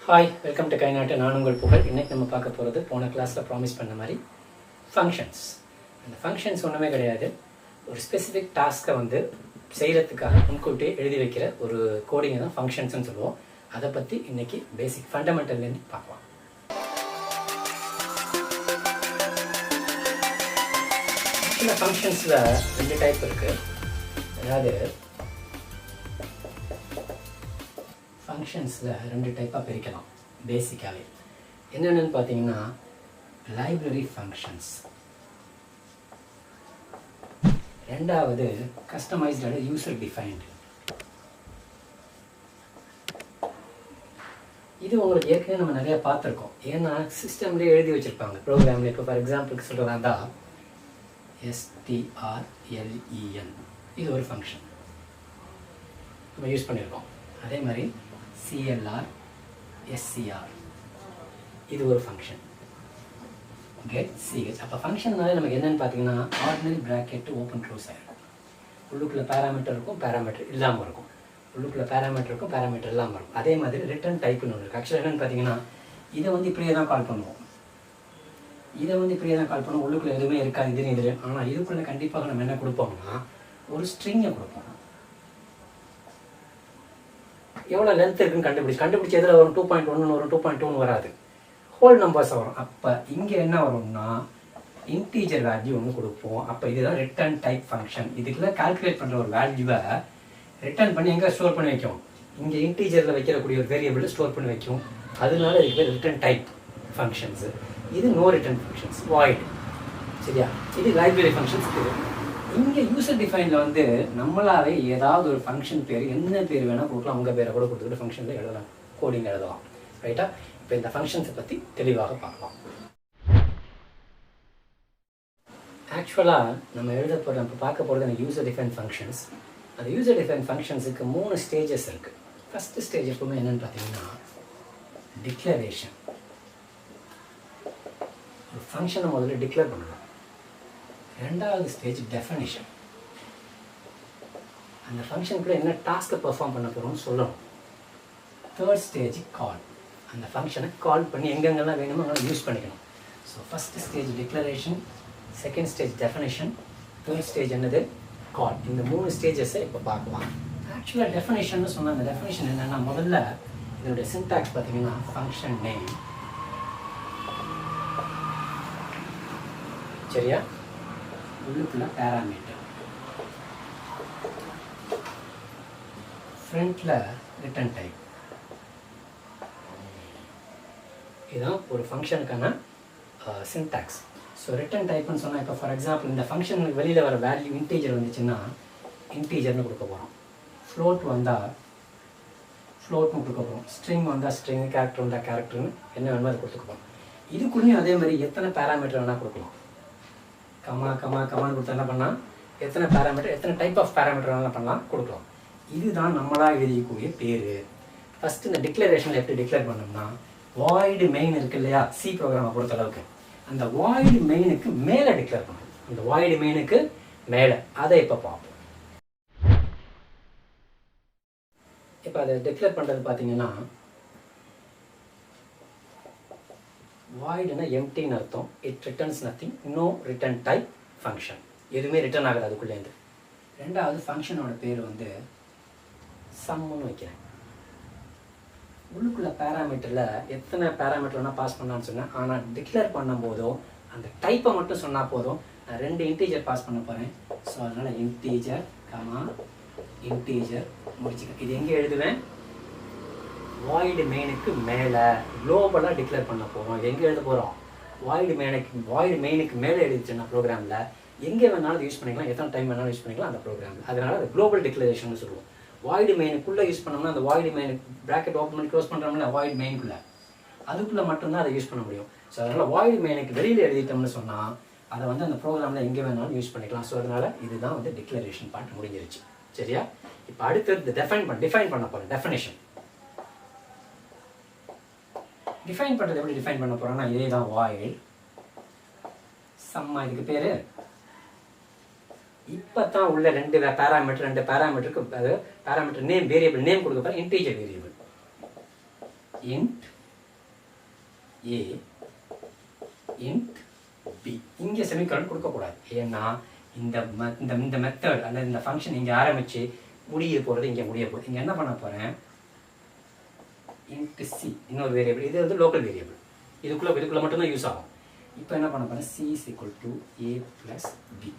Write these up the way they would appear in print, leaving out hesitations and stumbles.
Hi, welcome to கைநாட்டு. நான் உங்கள் புகழ். இன்றைக்கி நம்ம பார்க்க போகிறது போன கிளாஸில் ப்ராமிஸ் பண்ண மாதிரி ஃபங்க்ஷன்ஸ். அந்த ஃபங்க்ஷன்ஸ் ஒன்றுமே கிடையாது, ஒரு ஸ்பெசிஃபிக் டாஸ்க்கை செய்கிறதுக்காக முன்கூட்டியே எழுதி வைக்கிற ஒரு கோடிங்கை தான் ஃபங்க்ஷன்ஸ்னு சொல்லுவோம். அதை பற்றி இன்றைக்கி பேசிக் ஃபண்டமெண்டல்லேருந்து பார்க்கலாம். ஆக்சுவலாக ஃபங்க்ஷன்ஸில் 2 டைப் இருக்குது. அதாவது ஃபங்க்ஷன்ஸில் 2 டைப்பாக பிரிக்கலாம் பேசிக்காகவே. என்னென்னு பார்த்தீங்கன்னா, லைப்ரரி ஃபங்க்ஷன்ஸ், ரெண்டாவது கஸ்டமைஸ்டு யூசர் டிஃபைன்டு. இது உங்களுக்கு ஏற்கனவே நம்ம நிறையா பார்த்துருக்கோம். ஏன்னா சிஸ்டம்லேயே எழுதி வச்சுருப்பாங்க ப்ரோக்ராமில். இப்போ ஃபார் எக்ஸாம்பிளுக்கு சொல்கிறதா இருந்தால் strlen, இது ஒரு ஃபங்க்ஷன் நம்ம யூஸ் பண்ணியிருக்கோம். அதே மாதிரி CLR, SCR, இது ஒரு ஃபங்க்ஷன். get ch. அப்போ ஃபங்க்ஷன்னாலே நமக்கு என்னென்னு பார்த்தீங்கன்னா, ஆர்டினரி ப்ராக்கெட் ஓப்பன் க்ளோஸ் ஆகிடும். உள்ளுக்குள்ளே பேராமீட்டர் இருக்கும், பேராமீட்டர் இல்லாமல் இருக்கும். உள்ளுக்குள்ளே பேராமீட்டர் இருக்கும், பேராமீட்டர் இல்லாமல் இருக்கும். அதே மாதிரி ரிட்டர்ன் டைப்புன்னு ஒன்று இருக்குது. ஆக்சுவலாக என்னென்னு பார்த்தீங்கன்னா, இதை இப்படியே தான் கால் பண்ணுவோம். இதை இப்படியே தான் கால் பண்ணுவோம். உள்ளுக்குள்ளே எதுவுமே இருக்காது, இதுன்னு இது. ஆனால் இதுக்குள்ளே கண்டிப்பாக நம்ம என்ன கொடுப்போம்னா, ஒரு ஸ்ட்ரிங்கை கொடுப்போம். எவ்வளோ லென்த் இருக்குன்னு கண்டுபிடிச்சி எதில் வரும்? 2.1 வரும், 2.2 வராது, ஹோல் நம்பர்ஸ் வரும். அப்போ இங்கே என்ன வரும்னா, இன்டீஜர் வேல்யூ ஒன்று கொடுப்போம். அப்போ இதுதான் ரிட்டர்ன் டைப் ஃபங்க்ஷன். இதுக்குலாம் கால்குலேட் பண்ணுற ஒரு வேல்யூவை ரிட்டர்ன் பண்ணி எங்கே ஸ்டோர் பண்ணி வைக்கும்? இங்கே இன்டீஜரில் வைக்கக்கூடிய ஒரு வேரியபிள் ஸ்டோர் பண்ணி வைக்கும். அதனால இதுக்கு பேர் ரிட்டர்ன் டைப் ஃபங்க்ஷன்ஸு. இது நோ ரிட்டர்ன் ஃபங்க்ஷன்ஸ், வாய்ட். சரியா? இது லைப்ரரி ஃபங்க்ஷன்ஸ். இங்கே யூசர் டிஃபைனில் நம்மளாவே ஏதாவது ஒரு ஃபங்க்ஷன் பேர், என்ன பேர் வேணால் கொடுக்கலாம். உங்கள் பேரை கூட கொடுத்துக்கிட்டு ஃபங்க்ஷனில் எழுதலாம், கோடிங் எழுதலாம். ரைட்டா? இப்போ இந்த ஃபங்க்ஷன்ஸை பற்றி தெளிவாக பார்க்கலாம். ஆக்சுவலாக நம்ம பார்க்க போகிறது அந்த யூசர் டிஃபைன் ஃபங்க்ஷன்ஸ். அந்த யூசர் டிஃபைன் ஃபங்க்ஷன்ஸுக்கு 3 ஸ்டேஜஸ் இருக்குது. ஃபஸ்ட்டு ஸ்டேஜ் எப்பவுமே என்னென்னு பார்த்தீங்கன்னா, டிக்ளரேஷன். ஒரு ஃபங்க்ஷனை முதல்ல டிக்ளேர் பண்ணணும். ரெண்டாவது ஸ்டேஜ் டெஃபினிஷன். அந்த ஃபங்க்ஷனுக்குள்ள என்ன டாஸ்க்கை பெர்ஃபார்ம் பண்ண போகிறோம்னு சொல்லணும். தேர்ட் ஸ்டேஜ் கால். அந்த ஃபங்க்ஷனை கால் பண்ணி எங்கெங்கெல்லாம் வேணுமோ அங்கே யூஸ் பண்ணிக்கணும். So first stage declaration, second stage definition, third stage என்னது? கால். இந்த 3 ஸ்டேஜஸை இப்போ பார்க்கலாம். ஆக்சுவலாக டெஃபினிஷன் சொன்னால், அந்த டெஃபினிஷன் என்னென்னா, முதல்ல இதனுடைய சின்டாக்ஸ் பார்த்தீங்கன்னா, ஃபங்க்ஷன் நேம். சரியா? உள்ளுக்குள்ள பேராமீட்டர், ஃப்ரண்ட்ல ரிட்டர்ன் டைப். இதுதான் ஒரு ஃபங்க்ஷனுக்கான சின்டாக்ஸ். ஸோ ரிட்டர்ன் டைப்னு சொன்னால், இப்போ ஃபார் எக்ஸாம்பிள் இந்த ஃபங்க்ஷனுக்கு வெளியில் வர வேல்யூ இன்டீஜர் வந்துச்சுன்னா இன்டீஜர்னு கொடுக்க போகிறோம். ஃப்ளோட் வந்தால் ஃப்ளோட்னு கொடுக்க போகிறோம். ஸ்ட்ரிங் வந்தால் ஸ்ட்ரிங், கேரக்டர் வந்தால் கேரக்டர்னு என்ன வேணுமோ அதை கொடுத்துக்க போகிறோம். இதுக்குள்ளேயும் அதே மாதிரி எத்தனை பேராமீட்டர் வேணால் கொடுக்கலாம். கமான்னு கொடுத்தா என்ன பண்ணால் எத்தனை பேராமீட்டர், எத்தனை டைப் ஆஃப் பேராமீட்டர் வேணாலும் பண்ணலாம், கொடுக்கலாம். இதுதான் நம்மளாக எழுதிக்கக்கூடிய பேர். ஃபஸ்ட்டு இந்த டிக்ளரேஷனில் எப்படி டிக்ளேர் பண்ணோம்னா, வாய்டு மெயின் இருக்குது இல்லையா, சி ப்ரோக்ராமை பொறுத்த அளவுக்கு, அந்த வாய்டு மெயினுக்கு மேலே டிக்ளேர் பண்ணணும். அந்த வாய்டு மெயினுக்கு மேலே, அதை இப்போ பார்ப்போம். இப்போ அதை டிக்ளேர் பண்ணுறது பார்த்தீங்கன்னா, வாய்டுனா எம்டின்னு அர்த்தம். It returns nothing, no return type function. எதுவுமே ரிட்டர்ன் ஆகாது அதுக்குள்ளேருந்து. ரெண்டாவது ஃபங்க்ஷனோட பேர் சம்முன்னு வைக்கிறேன். உள்ளுக்குள்ள பேராமீட்டரில் எத்தனை பேராமீட்டர் வேணால் பாஸ் பண்ணான்னு சொன்னேன். ஆனால் டிக்ளேர் பண்ணும்போதோ அந்த டைப்பை மட்டும் சொன்னால் போதும். நான் 2 இன்டீஜர் பாஸ் பண்ண போகிறேன். ஸோ அதனால் இன்டீஜர் இன்டீஜர் முடிச்சுக்க. இது எங்கே எழுதுவேன்? வாய்டு மெயினுக்கு மேலே குளோபலாக டிக்ளேர் பண்ண போகிறோம். இது எங்கே எழுத போகிறோம்? வாய்டு மெயினுக்கு மேலே எழுதிச்சுன்னா ப்ரோக்ராமில் எங்கே வேணாலும் யூஸ் பண்ணிக்கலாம், எத்தனை டைம் வேணாலும் யூஸ் பண்ணிக்கலாம் அந்த ப்ரோக்ராமில். அதனால் அது குளோபல் டிக்ளரேஷன் சொல்லுவோம். வாய்டு மெயினுக்குள்ளே யூஸ் பண்ணோம்னா, அந்த வாய்டு மெயினுக்கு ப்ராக்கெட் ஓப்பன் பண்ணி க்ளோஸ் பண்ணுறோம்ல, வாய்டு மெயினுக்குள்ளே, அதுக்குள்ளே மட்டும்தான் அதை யூஸ் பண்ண முடியும். ஸோ அதனால் வாய்டு மெயினுக்கு வெளியில் எழுதிட்டோம்னு சொன்னால் அதை அந்த ப்ரோக்ராமில் எங்கே வேணாலும் யூஸ் பண்ணிக்கலாம். ஸோ அதனால் இதுதான் டிக்ளரேஷன் பார்ட் முடிஞ்சிருச்சு. சரியா? இப்போ அடுத்தது டிஃபைன் பண்ண போகிறேன். டெஃபினேஷன். டிஃபைன் பண்ணுறது எப்படி டிஃபைன் பண்ண போகிறோன்னா, இதே தான் வாய்டு சம்மா. இதுக்கு பேர் இப்போ தான் உள்ள 2 பேராமீட்டருக்கு அது பேராமீட்டர் நேம், வேரியபிள் நேம் கொடுக்க போகிறேன். Integer variable. int a int b. இங்கே செமிகோலன் கொடுக்கக்கூடாது. ஏன்னா இந்த மெத்தட் அல்லது இந்த ஃபங்க்ஷன் இங்கே ஆரம்பித்து முடிய போகிறது இங்கே முடிய போகுது. இங்கே என்ன பண்ண போகிறேன், int c இன்னொரு வேரியபிள், இது வந்து லோக்கல் வேரியபிள், இதுக்குள்ளே மட்டும்தான் யூஸ் ஆகும். இப்போ என்ன பண்ண போகிறேன், c is equal to a plus b.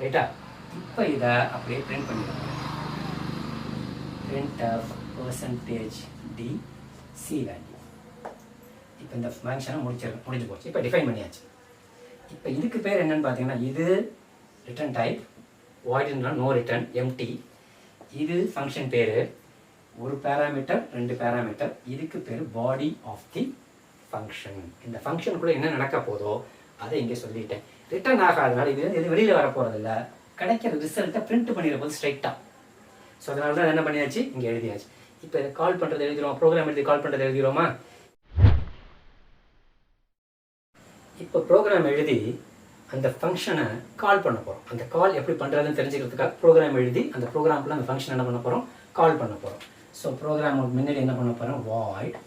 ரைட்டா? இப்போ இதை அப்படியே பிரிண்ட் பண்ணிடுறேன். print of percentage d c value. இப்போ இந்த ஃபங்க்ஷனை முடிஞ்சு போச்சு. இப்போ டிஃபைன் பண்ணியாச்சு. இப்போ இதுக்கு பேர் என்னன்னு பார்த்தீங்கன்னா, இது ரிட்டர்ன் டைப், வாய்டுன்னா நோ ரிட்டர்ன், எம்டி. இது ஃபங்க்ஷன் பேர், ஒரு பேராமீட்டர், 2 பேராமீட்டர். இதுக்கு பேர் பாடி ஆஃப் தி ஃபங்க்ஷன். இந்த ஃபங்க்ஷனுக்குள்ளே என்ன நடக்க போதோ அதை இங்கே சொல்லிட்டேன். ரிட்டர்ன் ஆகாதனால இது வெளியில் வர போகிறதில்ல, கிடைக்கிற ரிசல்ட்டை பிரிண்ட் பண்ணிடுற போது ஸ்ட்ரைட்டாக. ஸோ அதனால தான் என்ன பண்ணியாச்சு, இங்கே எழுதியாச்சு. இப்போ கால் பண்ணுறது எழுதிடுவோம், ப்ரோக்ராம் எழுதி கால் பண்ணுறது எழுதிடுவோமா? இப்போ ப்ரோக்ராம் எழுதி அந்த ஃபங்க்ஷனை கால் பண்ண போகிறோம். அந்த கால் எப்படி பண்ணுறதுன்னு தெரிஞ்சுக்கிறதுக்காக ப்ரோக்ராம் எழுதி அந்த ப்ரோக்ராமுக்குள்ள அந்த ஃபங்க்ஷன் என்ன பண்ண போகிறோம், கால் பண்ண போகிறோம். ஸோ ப்ரோக்ராமுக்கு முன்னாடி என்ன பண்ண போகிறோம், வாய்ட்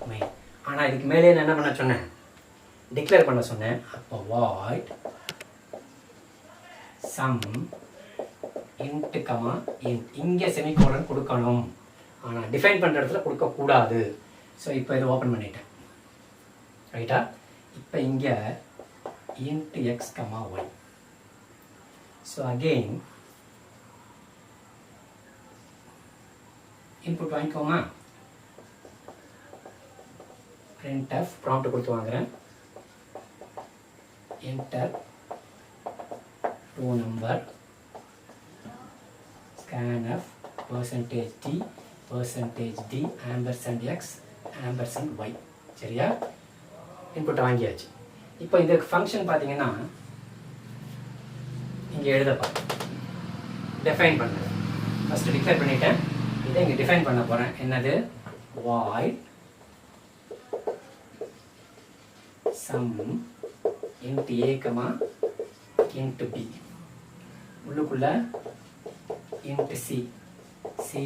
மெயின். ஆனால் இதுக்கு மேலே நான் என்ன பண்ண சொன்னேன், டிக்ளேர் பண்ண சொன்னேன். அப்போ void sum int comma int. இங்கே செமிகோலன் கொடுக்கணும், ஆனால் டிஃபைன் பண்ணுற இடத்துல கொடுக்கக்கூடாது. ஸோ இப்போ இதை ஓப்பன் பண்ணிட்டேன். ரைட்டா? இப்போ இங்கே int x comma y. So again input வாங்கிக்கோமா, printf ப்ராம்ப்ட் கொடுத்து வாங்குறேன். enter to number scanf %d %d ampersand x ampersand y. சரியா? இன்புட் வாங்கியாச்சு. இப்போ இந்த ஃபங்க்ஷன் பார்த்தீங்கன்னா இங்கே எழுதப்பா டிஃபைன் பண்ணுறது. ஃபஸ்ட்டு டிக்ளேர் பண்ணிட்டேன், இதை இங்கே டிஃபைன் பண்ண போகிறேன். என்னது, void sum int a comma int b. உள்ளுக்குள்ள int c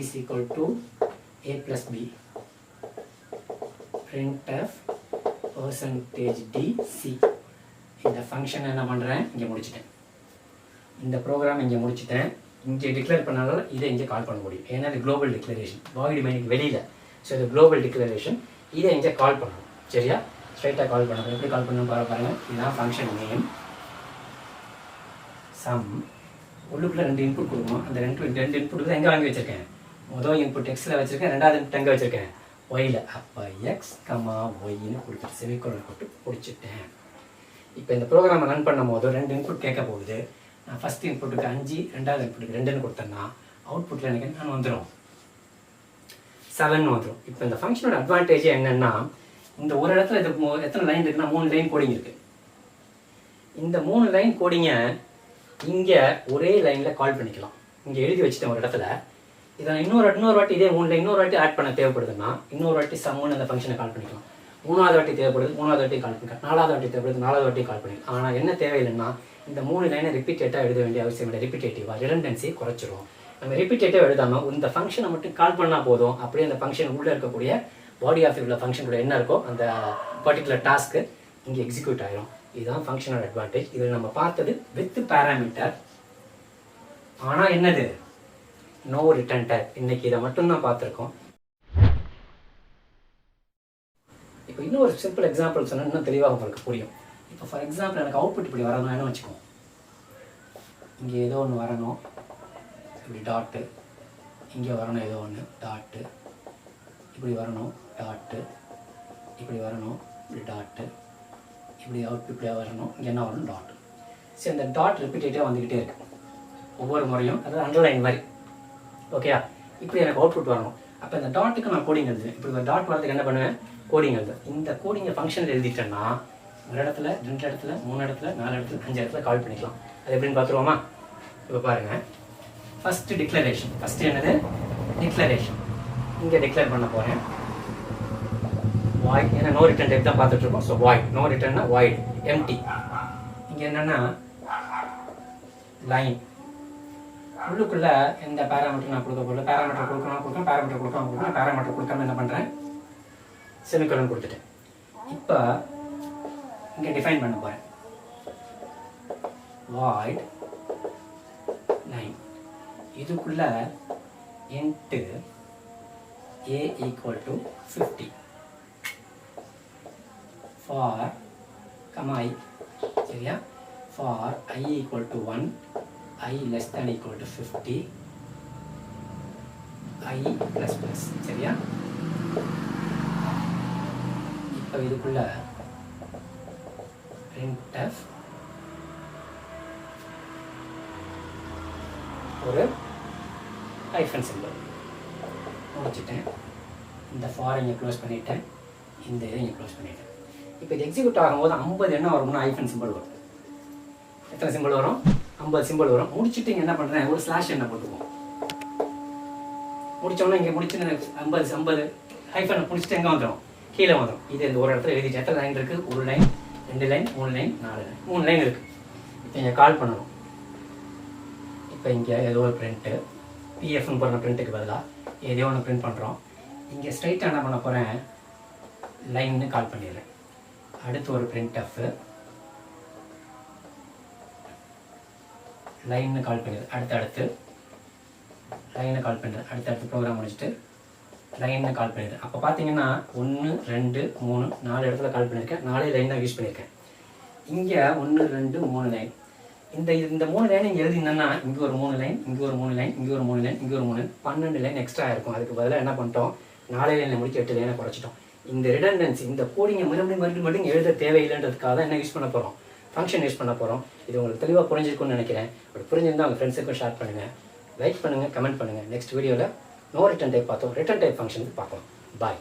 is equal to a plus b. printf %d c. இந்த ஃபங்க்ஷன் என்ன பண்ணுறேன், இங்கே முடிச்சிட்டேன். இந்த ப்ரோக்ராம் இங்கே முடிச்சிட்டேன். இங்கே டிக்ளேர் பண்ணாலும் இதை இங்கே கால் பண்ண முடியும். ஏன்னா இது குளோபல் டிக்ளரேஷன், வாய்டு மெயினுக்கு வெளியில். ஸோ இது குளோபல் டிக்ளரேஷன், இதை இங்கே கால் பண்ணணும். சரியா? ஸ்ட்ரைட்டாக கால் பண்ணணும். எப்படி கால் பண்ணணும் பாருங்கள். இதுதான் ஃபங்க்ஷன் நேம். சம் உள்ளுக்குள்ளே 2 இன்புட் கொடுக்கணும். அந்த 2 இன்புட் தான் எங்கே வாங்கி வச்சுருக்கேன், முதல் இன்புட் எக்ஸில் வச்சுருக்கேன், ரெண்டாவது இன்புட் எங்கே வச்சுருக்கேன், ஒயில். அப்போ எக்ஸ் கமா ஒய்ன்னு கொடுத்துட்டு செமிகோலன் போட்டு பிடிச்சிட்டேன். இப்போ இந்த ப்ரோக்ராமை ரன் பண்ணும் போது 2 இன்புட் கேட்க போகுது. நான் ஃபஸ்ட் இன்புட்டுக்கு 5, ரெண்டாவது இன்புட்டுக்கு 2ன்னு கொடுத்தேன்னா அவுட்புட்டில் எனக்கு என்ன வந்துடும், 7 வந்துடும். இப்போ இந்த ஃபங்க்ஷனோட அட்வான்டேஜ் என்னென்னா, இந்த ஒரு இடத்துல இது எத்தனை லைன் இருக்குன்னா 3 லைன் கோடிங் இருக்குது. இந்த 3 லைன் கோடிங்கை இங்கே ஒரே லைனில் கால் பண்ணிக்கலாம். இங்கே எழுதி வச்சுட்டேன் ஒரு இடத்துல. இதை இன்னொரு வாட்டி இதே 3 லைன் இன்னொரு வாட்டி ஆட் பண்ண தேவைப்படுதுன்னா இன்னொரு வாட்டி சம்முன்னு அந்த ஃபங்க்ஷனை கால் பண்ணிக்கலாம். 3வது வாட்டி தேவைப்படுது, 3வது வாட்டி கால் பண்ணிக்கலாம். 4வது வாட்டி தேவைப்படுது, 4வது வாட்டி கால் பண்ணிக்கலாம். ஆனால் என்ன தேவையில்லைன்னா இந்த 3 லைனை ரிப்பீட்டேட்டாக எழுத வேண்டிய அவசியம் இல்லை. ரிப்பீட்டேட்டிவாக ரிடண்டன்சி குறைச்சிரும். நம்ம ரிப்பீட்டேட்டிவாக எழுதாமல் இந்த ஃபங்க்ஷனை மட்டும் கால் பண்ணால் போதும். அப்படியே அந்த ஃபங்க்ஷன் உள்ளே இருக்கக்கூடிய பாடி ஆஃப் உள்ள ஃபங்க்ஷன் கூட என்ன இருக்கோ அந்த பர்டிகுலர் டாஸ்க்கு இங்கே எக்ஸிக்யூட் ஆகிடும். இதுதான் ஃபங்க்ஷனோட அட்வான்டேஜ். இதில் நம்ம பார்த்தது வித் பேராமீட்டர். ஆனால் என்னது, நோ ரிட்டர்ன் டைப். இன்னைக்கு இதை மட்டும்தான் பார்த்துருக்கோம். இப்போ இன்னொரு சிம்பிள் எக்ஸாம்பிள் சொன்னால் இன்னும் தெளிவாக உங்களுக்கு புரியும். இப்போ ஃபார் எக்ஸாம்பிள் எனக்கு அவுட்புட் இப்படி வரணும்னு வச்சுக்கோம். இங்கே ஏதோ ஒன்று வரணும், இப்படி டாட்டு. இங்கே வரணும் ஏதோ ஒன்று டாட்டு. இப்படி வரணும் டாட்டு. இப்படி வரணும் இப்படி டாட்டு. இப்படி அவுட்புட் இப்படியாக வரணும், இங்கே என்ன வரணும் டாட்டு. சரி, அந்த டாட் ரிப்பீட்டேட்டிவாக வந்துக்கிட்டே இருக்கு ஒவ்வொரு முறையும். அதாவது அண்டர்லைன் மாதிரி. ஓகேயா? இப்படி எனக்கு அவுட்புட் வரணும். அப்போ இந்த டாட்டுக்கு நான் கோடிங் எழுதுவேன். இப்படி ஒரு டாட் வரதுக்கு என்ன பண்ணுவேன், கோடிங் எழுதுவேன். இந்த கோடிங்கை ஃபங்க்ஷனில் எழுதிட்டேன்னா ஒரு இடத்துல, 2 இடத்துல, 3 இடத்துல, 4 இடத்துல, 5 இடத்துல கால் பண்ணிக்கலாம். அது எப்படின்னு பார்த்துருவோமா? இப்போ பாருங்கள். First declaration. ஃபஸ்ட்டு என்னது, டிக்ளரேஷன். இங்கே டிக்ளேர் பண்ண போகிறேன் வாய்ட். ஏன்னா நோ ரிட்டர்ன் டைப் தான் பார்த்துட்ருக்கோம். ஸோ வாய்ட், நோ ரிட்டர்ன்னா வாய்ட், எம்டி. இங்கே என்னென்னா லைன் உள்ளுக்குள்ளே இந்த பேராமீட்டர் நான் கொடுக்க போகல. பேராமீட்டர் கொடுக்கணும் பேராமீட்டர் கொடுக்காம என்ன பண்ணுறேன், செமிகோலன் கொடுத்துட்டேன். இப்போ இங்கே டிஃபைன் பண்ண போகிறேன். void line இதுக்குள்ள int a equal to 50 for i சரியா, for I equal to 1, I less than equal to 50, I plus plus சரியா. இப்போ இதுக்குள்ள printf ஒரு ஹைஃபன் சிம்பிள் முடிச்சுட்டேன். இந்த ஃபார் இங்கே க்ளோஸ் பண்ணிட்டேன், இந்த இதை இங்கே க்ளோஸ் பண்ணிட்டேன். இப்போ இது எக்ஸிக்யூட் ஆகும்போது 50 என்ன வரும்னா ஹைஃபன் சிம்பிள் வரும். எத்தனை சிம்பிள் வரும், 50 சிம்பிள் வரும். முடிச்சுட்டு இங்கே என்ன பண்ணுறேன், ஒரு ஸ்லாஷ் என்ன போட்டுக்குவோம். முடித்தோன்னா இங்கே முடிச்சு 50 ஹைஃபனை முடிச்சுட்டு எங்கே வந்துடும், கீழே வந்துடும். இது இந்த ஒரு இடத்துல எழுதிட்டு எத்தனை லைன் இருக்குது, 1 line 2 line 3 line 4 line 3 line இருக்குது. இப்போ இங்கே கால் பண்ணணும். இப்போ இங்கே ஏதோ ஒரு பிரிண்ட்டு பிஎஃப்னு போடுற பிரிண்ட்டுக்கு பதிலாக ஏதோ ஒன்று பிரிண்ட் பண்ணுறோம். இங்கே ஸ்ட்ரைட்டாக என்ன பண்ண போகிறேன், லைன்னு கால் பண்ணிடுறேன். அடுத்து ஒரு printf லைன்னு கால் பண்ணிடுறேன். அடுத்து லைனை கால் பண்ணுறேன். அடுத்தடுத்து ப்ரோக்ராம் முடிச்சுட்டு லைனை கால் பண்ணிடுறேன். அப்போ பார்த்தீங்கன்னா 1 2 3 4 இடத்துல கால் பண்ணியிருக்கேன். 4 லைன் தான் யூஸ் பண்ணியிருக்கேன். இங்கே 1 2 3 லைன். இந்த 3 லைன் இங்கே எழுதிங்கன்னா இங்கே ஒரு 3 லைன், இங்கே ஒரு 3 லைன், இங்கே ஒரு 3 லைன், இங்கே ஒரு 3 லைன், 12 லைன் எக்ஸ்ட்ரா இருக்கும். அதுக்கு பதிலாக என்ன பண்ணிட்டோம், 4 லைனில் முடிச்சு 8 லைனை குறைச்சிட்டோம். இந்த ரிடண்டன்சி, இந்த கோடிங்கை மறுபடியும் எழுத தேவையில்லைன்றதுக்காக தான் என்ன யூஸ் பண்ண போகிறோம், ஃபங்க்ஷன் யூஸ் பண்ண போகிறோம். இது உங்களுக்கு தெளிவாக புரிஞ்சிருக்கும்னு நினைக்கிறேன். அப்படி புரிஞ்சிருந்தால் உங்கள் ஃப்ரெண்ட்ஸுக்கும் ஷேர் பண்ணுங்கள், லைக் பண்ணுங்கள், கமெண்ட் பண்ணுங்கள். நெக்ஸ்ட் வீடியோவில் நோ ரிட்டன் டைப் பார்த்தோம், ரிட்டன் டைப் ஃபங்க்ஷனுக்கு பார்க்கலாம். பாய்.